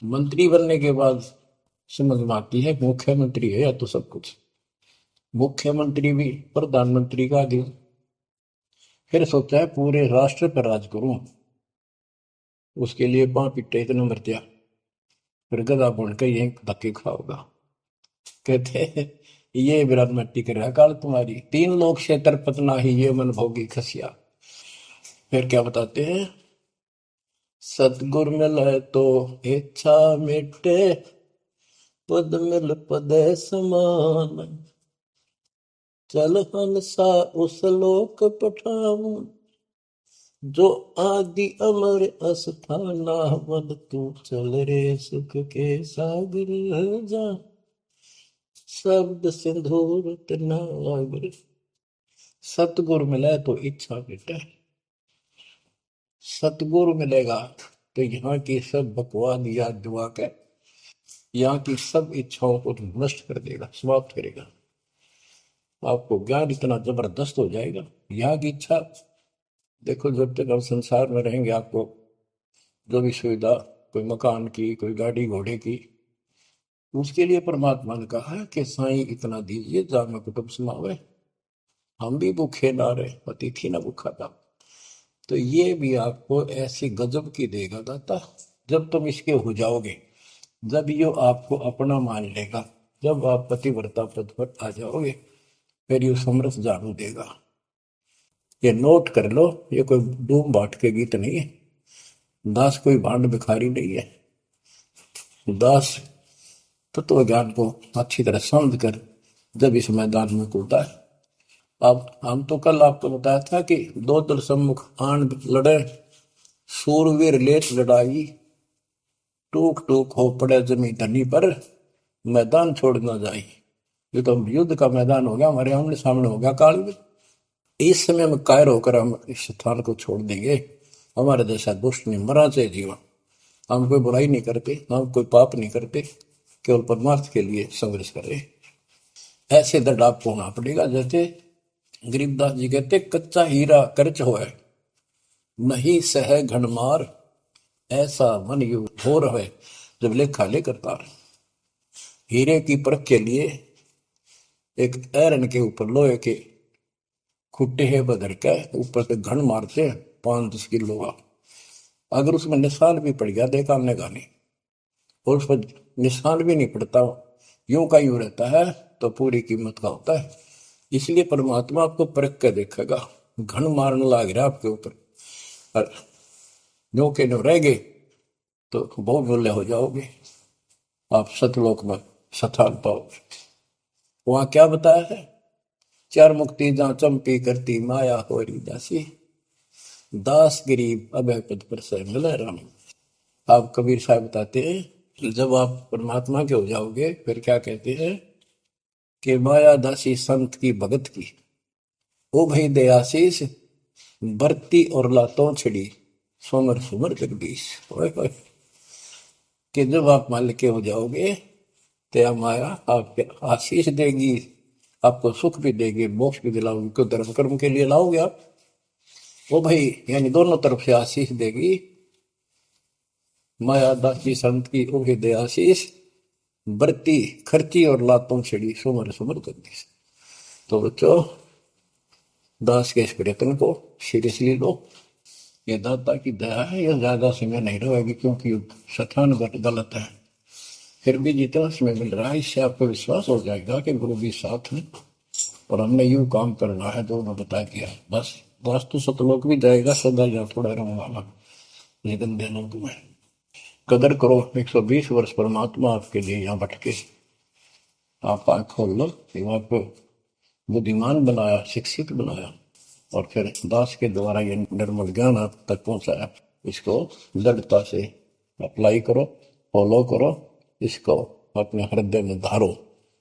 मंत्री बनने के बाद समझ में आती है मुख्यमंत्री है या तो सब कुछ, मुख्यमंत्री भी प्रधानमंत्री का आगे। फिर सोचा है पूरे राष्ट्र पर राज करूं, उसके लिए पां पिट्टे इतने मर दिया, फिर गधा बुन के यही धक्के खाओगा। कहते हैं ये विराट मट्टी कर रहा काल तुम्हारी, तीन लोग क्षेत्र पतना ही ये मन भोगी खसिया। फिर क्या बताते हैं, सतगुर मिले तो इच्छा मिटे, पद मिल पद समान, चल हंसा उस लोक पठाऊं, जो आदि अमर अस्थाना, मन तू चल रे सुख के सागर जा, शब्द सिंधुर नागर। सतगुरु मिले तो इच्छा मिटे, सतगुरु मिलेगा तो यहाँ की सब बकवाद याद दुआ के यहाँ की सब इच्छाओं को नष्ट कर देगा, समाप्त करेगा। आपको ज्ञान इतना जबरदस्त हो जाएगा। यहाँ की इच्छा देखो, जब तक हम संसार में रहेंगे आपको जो भी सुविधा, कोई मकान की, कोई गाड़ी घोड़े की, उसके लिए परमात्मा ने कहा है कि साईं इतना दीजिए जामे कुटुंब समावे, हम भी भूखे ना रहे, अतिथि ना भूखा था। तो ये भी आपको ऐसी गजब की देगा दाता, जब तुम इसके हो जाओगे, जब ये आपको अपना मान लेगा, जब आप पतिव्रता पद पर आ जाओगे, फिर ये समरस झाड़ू देगा। ये नोट कर लो, ये कोई डूम बाट के गीत नहीं है, दास कोई भांड भिखारी नहीं है। दास तत्व ज्ञान को अच्छी तरह समझ कर जब इस मैदान में कूदा है। अब हम तो कल आपको बताया था कि दो दल सम्मुख आन लड़े, सूरवीर लेट लड़ाई, टूक टूक हो पड़े जमी धनी पर, मैदान छोड़ ना जाए। ये तो युद्ध का मैदान हो गया, हमारे आमने सामने हो गया काल में। इस समय में कायर होकर हम इस स्थान को छोड़ देंगे, हमारे जैसा दुष्ट नहीं मरा चाहे जीवन। हम कोई बुराई नहीं करते, हम कोई पाप नहीं करते, केवल परमार्थ के लिए संघर्ष करें। ऐसे दृढ़ आपको होना पड़ेगा। जैसे गरीबदास जी कहते, कच्चा हीरा करच होए, नहीं सह घनमार, ऐसा मन यू हो रहे जब लेखा लेकर तार। हीरे की परख के लिए एक ऐरन के ऊपर लोहे के खुट्टे है बदर के ऊपर से घन मारते हैं 5-10 किलो का, अगर उसमें निशान भी पड़ गया देखा हमने गाने, और उस पर निशान भी नहीं पड़ता, यूं का यूं रहता है, तो पूरी कीमत का होता है। इसलिए परमात्मा आपको परख कर देखेगा, घन मारने लग रहा आपके ऊपर, और न्यो के न्यो रह गए तो बहुत मूल्य हो जाओगे, आप सतलोक में स्थान पाओगे। वहां क्या बताया है, चार मुक्ति जहां चंपी करती माया हो रही दासी, दास गरीब अभय पद पर से मिले राम। आप कबीर साहब बताते हैं, जब आप परमात्मा के हो जाओगे फिर क्या कहते हैं, कि माया दासी संत की भगत की, ओ भाई दे आशीष, बरती और लातों छिड़ी, सोमर सुमर जगदीश। ओए होए, कि जब आप मालिक के हो जाओगे तो माया आपके आशीष देगी, आपको सुख भी देगी, मोक्ष भी दिलाओगी। क्यों? धर्म कर्म के लिए लाओगे आप, वो भाई यानी दोनों तरफ से आशीष देगी। माया दासी संत की ओहे दे आशीष, बरती खर्ची और लातों छिड़ी, सुमर सुमर जगदीश। तो बच्चों, दास के इस प्रयत्न को सीरियसली लो। ये दाता की दया है, ये ज्यादा समय नहीं रहेगी, क्योंकि सठान गलत है। फिर भी जितना समय मिल रहा है, इससे आपको विश्वास हो जाएगा कि गुरु भी साथ में, और हमने यूं काम करना है जो उन्होंने बता दिया। बस वास्तु सतलोक भी जाएगा, सदा या थोड़ा रहूंगा लेकिन देनों तुम्हें कदर करो। 120 वर्ष परमात्मा आपके लिए यहाँ भटके, आप आँख खोल लो। आपको बुद्धिमान बनाया, शिक्षित बनाया, और फिर दास के द्वारा ये निर्मल ज्ञान आप तक पहुंचाया। इसको दृढ़ता से अप्लाई करो, फॉलो करो, इसको अपने हृदय में धारो,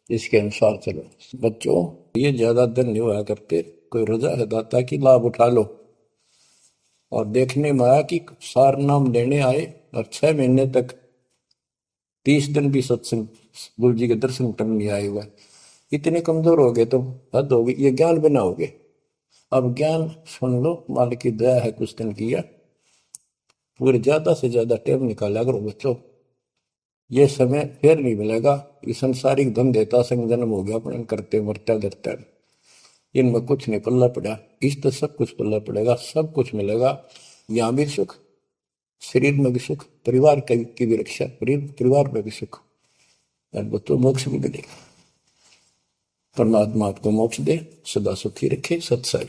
इसके अनुसार चलो। बच्चों, ये ज्यादा दिन नहीं हुआ करते, कोई रजा है दाता की, लाभ उठा लो। और देखने में आया कि सार नाम लेने आए और 6 महीने तक 30 दिन भी सत्संग गुरु जी के दर्शन करने नहीं आए हुए, इतने कमजोर हो गए तो हद होगी। ये ज्ञान बनाओगे। अब ज्ञान सुन लो, मालिक की दया है, कुछ दिन किया, पूरे ज्यादा से ज्यादा टाइम निकाला करो बच्चों। ये समय फिर नहीं मिलेगा। ये संसारिक धन देता संग जन्म हो गया अपने करते मरता डरता, इनमें कुछ नहीं पल्ला पड़ा। इस तो सब कुछ पल्ला पड़ेगा, सब कुछ मिलेगा। यहाँ भी सुख, शरीर में भी सुख, परिवार की भी रक्षा, परिवार में भी सुख, और बच्चों मोक्ष भी मिलेगा। परमात्मा आपको मोक्ष दे, सदा सुखी रखे। सत्संग।